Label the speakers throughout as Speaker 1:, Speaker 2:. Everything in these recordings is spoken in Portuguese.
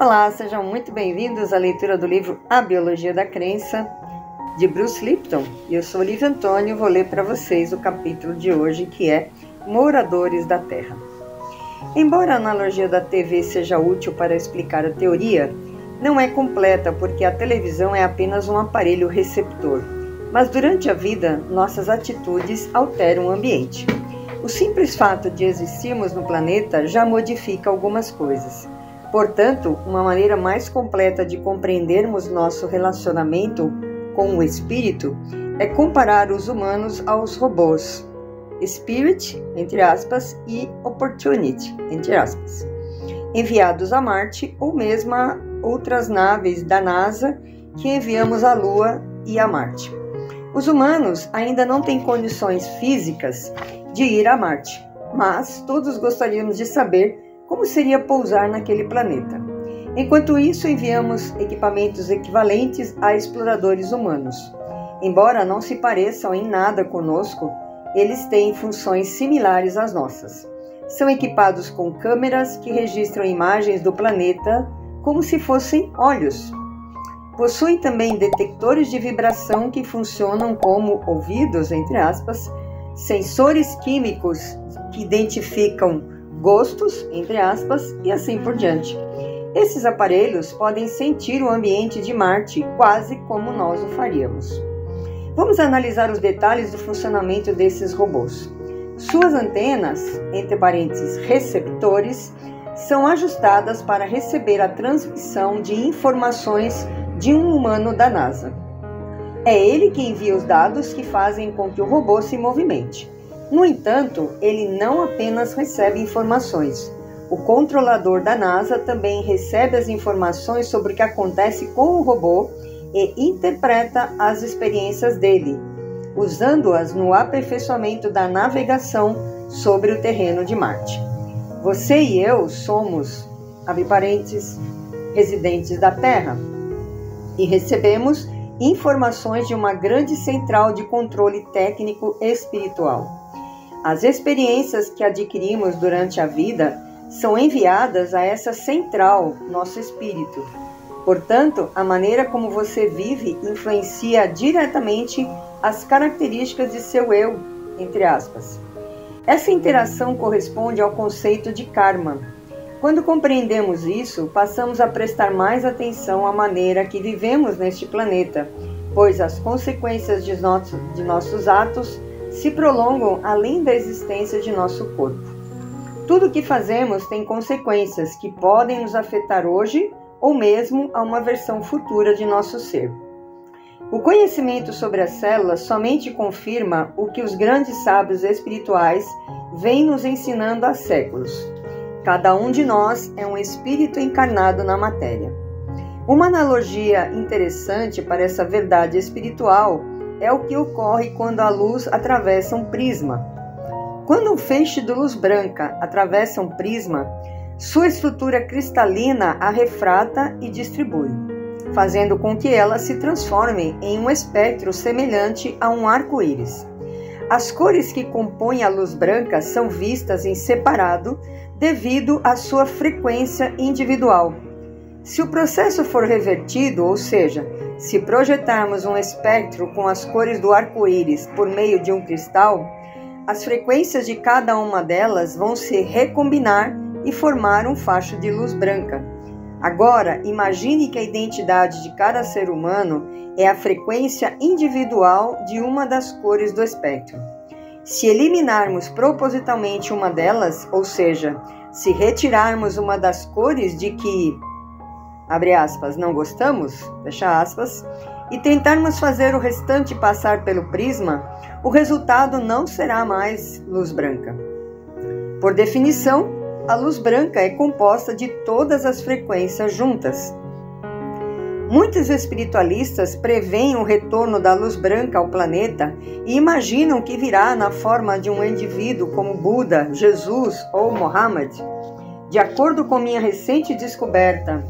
Speaker 1: Olá, sejam muito bem-vindos à leitura do livro A Biologia da Crença, de Bruce Lipton. Eu sou Olivia Antônio e vou ler para vocês o capítulo de hoje, que é Moradores da Terra. Embora a analogia da TV seja útil para explicar a teoria, não é completa porque a televisão é apenas um aparelho receptor. Mas durante a vida, nossas atitudes alteram o ambiente. O simples fato de existirmos no planeta já modifica algumas coisas. Portanto, uma maneira mais completa de compreendermos nosso relacionamento com o espírito é comparar os humanos aos robôs. Spirit, entre aspas, e Opportunity, entre aspas, enviados a Marte ou mesmo a outras naves da NASA que enviamos à Lua e a Marte. Os humanos ainda não têm condições físicas de ir a Marte, mas todos gostaríamos de saber como seria pousar naquele planeta. Enquanto isso, enviamos equipamentos equivalentes a exploradores humanos. Embora não se pareçam em nada conosco, eles têm funções similares às nossas. São equipados com câmeras que registram imagens do planeta como se fossem olhos. Possuem também detectores de vibração que funcionam como ouvidos, entre aspas, sensores químicos que identificam gostos, entre aspas, e assim por diante. Esses aparelhos podem sentir o ambiente de Marte quase como nós o faríamos. Vamos analisar os detalhes do funcionamento desses robôs. Suas antenas, entre parênteses, receptores, são ajustadas para receber a transmissão de informações de um humano da NASA. É ele que envia os dados que fazem com que o robô se movimente. No entanto, ele não apenas recebe informações. O controlador da NASA também recebe as informações sobre o que acontece com o robô e interpreta as experiências dele, usando-as no aperfeiçoamento da navegação sobre o terreno de Marte. Você e eu somos, abre parênteses, residentes da Terra e recebemos informações de uma grande central de controle técnico espiritual. As experiências que adquirimos durante a vida são enviadas a essa central, nosso espírito. Portanto, a maneira como você vive influencia diretamente as características de seu eu, entre aspas. Essa interação corresponde ao conceito de karma. Quando compreendemos isso, passamos a prestar mais atenção à maneira que vivemos neste planeta, pois as consequências de nossos atos se prolongam além da existência de nosso corpo. Tudo o que fazemos tem consequências que podem nos afetar hoje ou mesmo a uma versão futura de nosso ser. O conhecimento sobre as células somente confirma o que os grandes sábios espirituais vêm nos ensinando há séculos. Cada um de nós é um espírito encarnado na matéria. Uma analogia interessante para essa verdade espiritual é o que ocorre quando a luz atravessa um prisma. Quando um feixe de luz branca atravessa um prisma, sua estrutura cristalina a refrata e distribui, fazendo com que ela se transforme em um espectro semelhante a um arco-íris. As cores que compõem a luz branca são vistas em separado devido à sua frequência individual. Se o processo for revertido, ou seja, se projetarmos um espectro com as cores do arco-íris por meio de um cristal, as frequências de cada uma delas vão se recombinar e formar um facho de luz branca. Agora, imagine que a identidade de cada ser humano é a frequência individual de uma das cores do espectro. Se eliminarmos propositalmente uma delas, ou seja, se retirarmos uma das cores de que, abre aspas, não gostamos, fecha aspas, e tentarmos fazer o restante passar pelo prisma, o resultado não será mais luz branca. Por definição, a luz branca é composta de todas as frequências juntas. Muitos espiritualistas preveem o retorno da luz branca ao planeta e imaginam que virá na forma de um indivíduo como Buda, Jesus ou Mohammed. De acordo com minha recente descoberta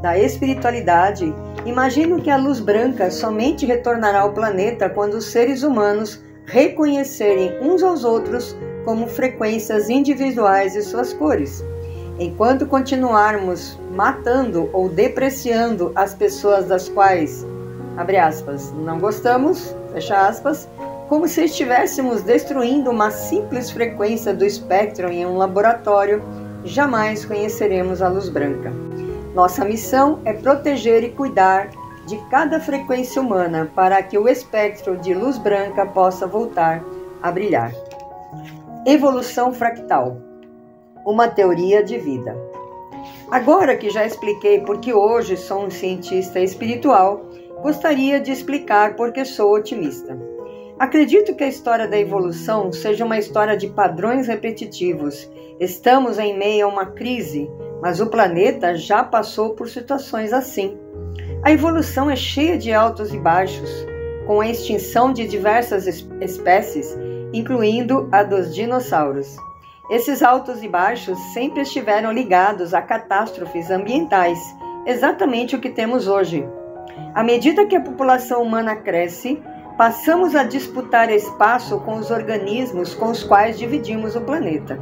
Speaker 1: da espiritualidade, imagino que a luz branca somente retornará ao planeta quando os seres humanos reconhecerem uns aos outros como frequências individuais de suas cores. Enquanto continuarmos matando ou depreciando as pessoas das quais, abre aspas, não gostamos, fecha aspas, como se estivéssemos destruindo uma simples frequência do espectro em um laboratório, jamais conheceremos a luz branca. Nossa missão é proteger e cuidar de cada frequência humana para que o espectro de luz branca possa voltar a brilhar. Evolução fractal, uma teoria de vida. Agora que já expliquei por que hoje sou um cientista espiritual, gostaria de explicar por que sou otimista. Acredito que a história da evolução seja uma história de padrões repetitivos. Estamos em meio a uma crise, mas o planeta já passou por situações assim. A evolução é cheia de altos e baixos, com a extinção de diversas espécies, incluindo a dos dinossauros. Esses altos e baixos sempre estiveram ligados a catástrofes ambientais, exatamente o que temos hoje. À medida que a população humana cresce, passamos a disputar espaço com os organismos com os quais dividimos o planeta.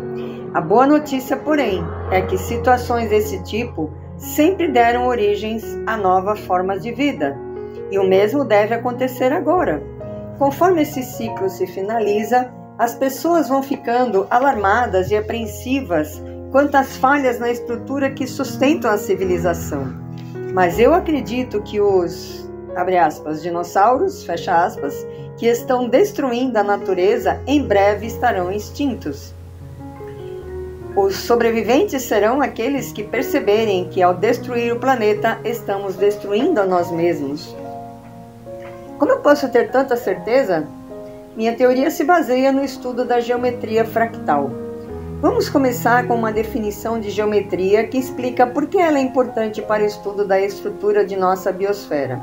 Speaker 1: A boa notícia, porém, é que situações desse tipo sempre deram origens a novas formas de vida, e o mesmo deve acontecer agora. Conforme esse ciclo se finaliza, as pessoas vão ficando alarmadas e apreensivas quanto às falhas na estrutura que sustentam a civilização. Mas eu acredito que os, abre aspas, dinossauros, fecha aspas, que estão destruindo a natureza, em breve estarão extintos. Os sobreviventes serão aqueles que perceberem que ao destruir o planeta, estamos destruindo a nós mesmos. Como eu posso ter tanta certeza? Minha teoria se baseia no estudo da geometria fractal. Vamos começar com uma definição de geometria que explica por que ela é importante para o estudo da estrutura de nossa biosfera.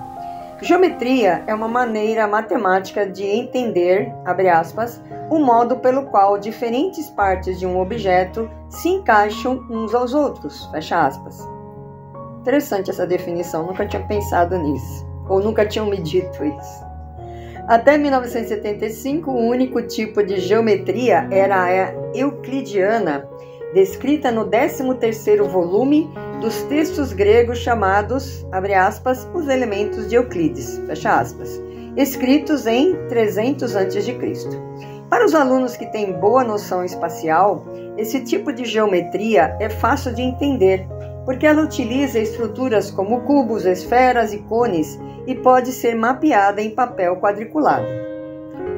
Speaker 1: Geometria é uma maneira matemática de entender, abre aspas, o modo pelo qual diferentes partes de um objeto se encaixam uns aos outros, fecha aspas. Interessante essa definição, nunca tinha pensado nisso, ou nunca tinham me dito isso. Até 1975, o único tipo de geometria era a euclidiana, descrita no 13º volume dos textos gregos chamados, abre aspas, os elementos de Euclides, fecha aspas, escritos em 300 a.C. Para os alunos que têm boa noção espacial, esse tipo de geometria é fácil de entender, porque ela utiliza estruturas como cubos, esferas e cones e pode ser mapeada em papel quadriculado.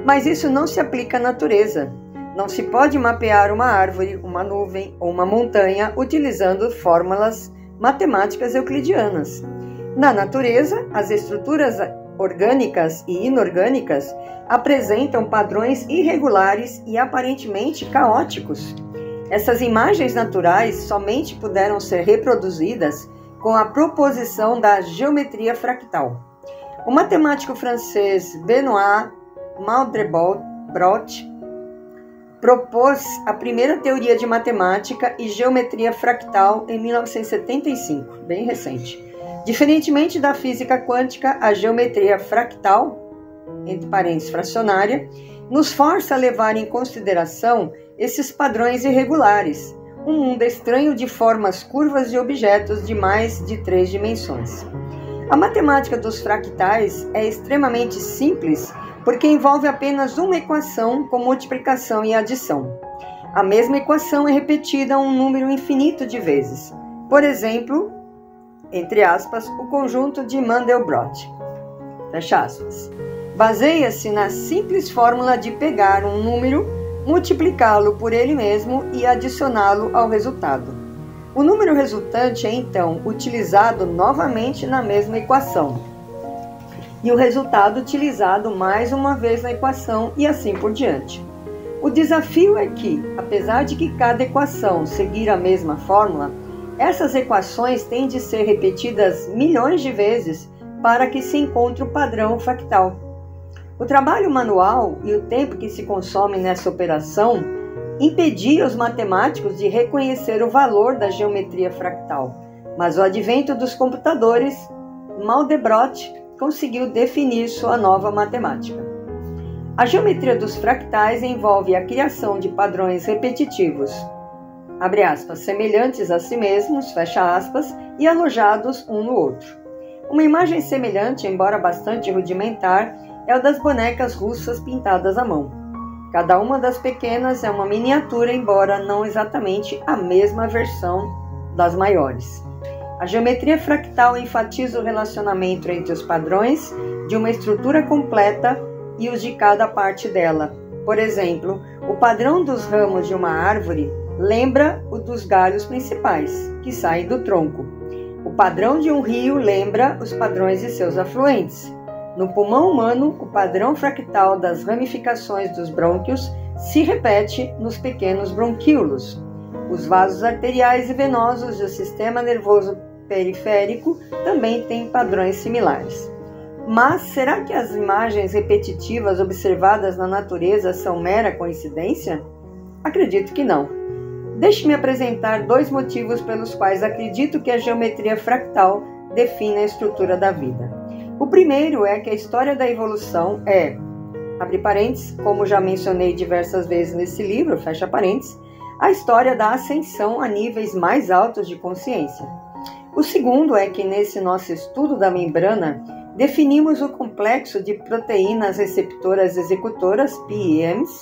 Speaker 1: Mas isso não se aplica à natureza. Não se pode mapear uma árvore, uma nuvem ou uma montanha utilizando fórmulas matemáticas euclidianas. Na natureza, as estruturas orgânicas e inorgânicas apresentam padrões irregulares e aparentemente caóticos. Essas imagens naturais somente puderam ser reproduzidas com a proposição da geometria fractal. O matemático francês Benoît Mandelbrot propôs a primeira teoria de matemática e geometria fractal em 1975, bem recente. Diferentemente da física quântica, a geometria fractal, entre parênteses fracionária, nos força a levar em consideração esses padrões irregulares, um mundo estranho de formas curvas de objetos de mais de 3 dimensões. A matemática dos fractais é extremamente simples porque envolve apenas uma equação com multiplicação e adição. A mesma equação é repetida um número infinito de vezes. Por exemplo, entre aspas, o conjunto de Mandelbrot, fecha aspas. Baseia-se na simples fórmula de pegar um número, multiplicá-lo por ele mesmo e adicioná-lo ao resultado. O número resultante é então utilizado novamente na mesma equação, e o resultado utilizado mais uma vez na equação e assim por diante. O desafio é que, apesar de que cada equação seguir a mesma fórmula, essas equações têm de ser repetidas milhões de vezes para que se encontre o padrão fractal. O trabalho manual e o tempo que se consome nessa operação impedia os matemáticos de reconhecer o valor da geometria fractal, mas o advento dos computadores, Mandelbrot conseguiu definir sua nova matemática. A geometria dos fractais envolve a criação de padrões repetitivos. abre aspas, semelhantes a si mesmos, fecha aspas, e alojados um no outro. Uma imagem semelhante, embora bastante rudimentar, é a das bonecas russas pintadas à mão. Cada uma das pequenas é uma miniatura, embora não exatamente a mesma versão das maiores. A geometria fractal enfatiza o relacionamento entre os padrões de uma estrutura completa e os de cada parte dela. Por exemplo, o padrão dos ramos de uma árvore lembra o dos galhos principais, que saem do tronco. O padrão de um rio lembra os padrões de seus afluentes. No pulmão humano, o padrão fractal das ramificações dos brônquios se repete nos pequenos bronquíolos. Os vasos arteriais e venosos do sistema nervoso periférico também têm padrões similares. Mas será que as imagens repetitivas observadas na natureza são mera coincidência? Acredito que não. Deixe-me apresentar 2 motivos pelos quais acredito que a geometria fractal define a estrutura da vida. O primeiro é que a história da evolução é, abre parênteses, como já mencionei diversas vezes nesse livro, fecha parênteses, a história da ascensão a níveis mais altos de consciência. O segundo é que nesse nosso estudo da membrana, definimos o complexo de proteínas receptoras executoras, PEMs,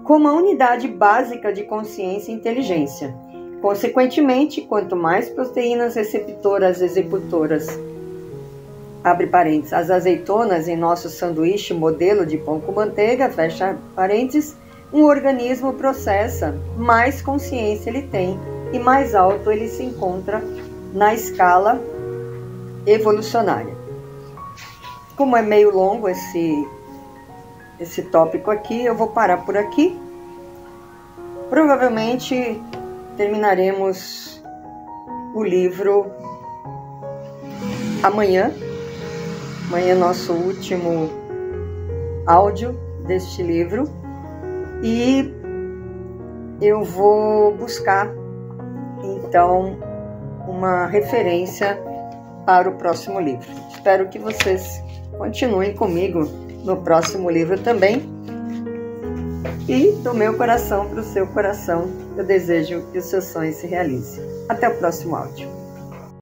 Speaker 1: como a unidade básica de consciência e inteligência. Consequentemente, quanto mais proteínas receptoras executoras, abre parênteses, as azeitonas em nosso sanduíche modelo de pão com manteiga, fecha parênteses, um organismo processa, mais consciência ele tem e mais alto ele se encontra na escala evolucionária. Como é meio longo esse tópico aqui, eu vou parar por aqui. Provavelmente terminaremos o livro amanhã. Amanhã é nosso último áudio deste livro. E eu vou buscar, então, uma referência para o próximo livro. Espero que vocês continuem comigo no próximo livro também. E do meu coração para o seu coração, eu desejo que os seus sonhos se realizem. Até o próximo áudio.